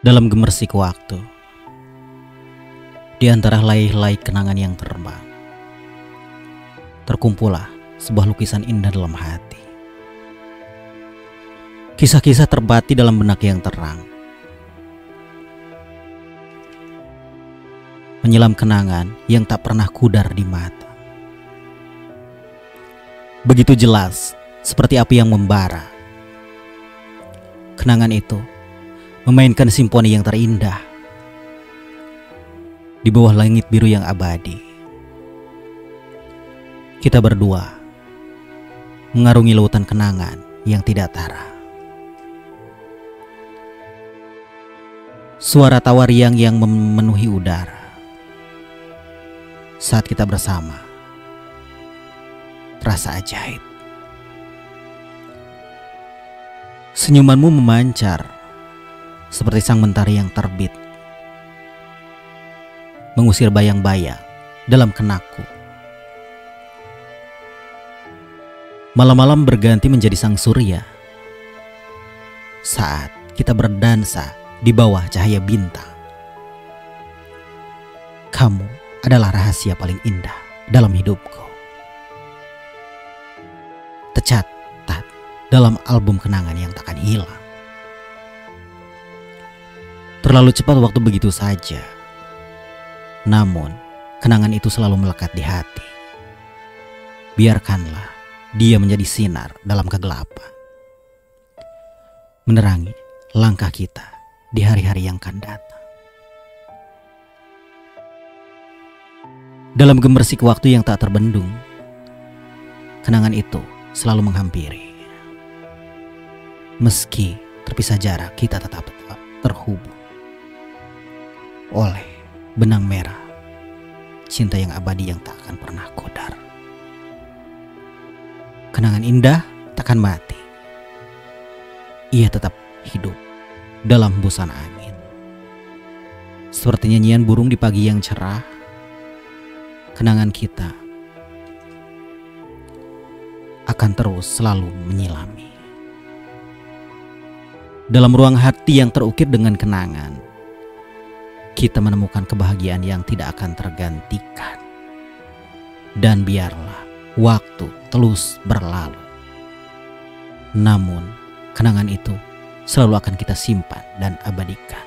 Dalam gemersik waktu, di antara helai-helai kenangan yang terbang, terkumpullah sebuah lukisan indah dalam hati. Kisah-kisah terbati dalam benak yang terang, menyelam kenangan yang tak pernah pudar di mata. Begitu jelas, seperti api yang membara. Kenangan itu memainkan simfoni yang terindah di bawah langit biru yang abadi. Kita berdua mengarungi lautan kenangan yang tidak tara. Suara tawa riang yang memenuhi udara saat kita bersama terasa ajaib. Senyumanmu memancar seperti sang mentari yang terbit, mengusir bayang-bayang dalam kenakku. Malam-malam berganti menjadi sang surya saat kita berdansa di bawah cahaya bintang. Kamu adalah rahasia paling indah dalam hidupku, tercatat dalam album kenangan yang takkan hilang. Terlalu cepat waktu begitu saja, namun kenangan itu selalu melekat di hati. Biarkanlah dia menjadi sinar dalam kegelapan, menerangi langkah kita di hari-hari yang akan datang. Dalam gemersik waktu yang tak terbendung, kenangan itu selalu menghampiri. Meski terpisah jarak, kita tetap terhubung oleh benang merah cinta yang abadi yang tak akan pernah pudar. Kenangan indah takkan mati. Ia tetap hidup dalam hembusan angin. Seperti nyanyian burung di pagi yang cerah, kenangan kita akan terus selalu menyilami. Dalam ruang hati yang terukir dengan kenangan, kita menemukan kebahagiaan yang tidak akan tergantikan. Dan biarlah waktu terus berlalu, namun kenangan itu selalu akan kita simpan dan abadikan.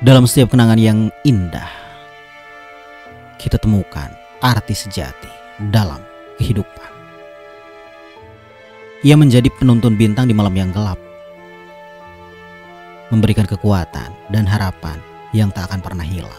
Dalam setiap kenangan yang indah, kita temukan arti sejati dalam kehidupan. Ia menjadi penuntun bintang di malam yang gelap, memberikan kekuatan dan harapan yang tak akan pernah hilang.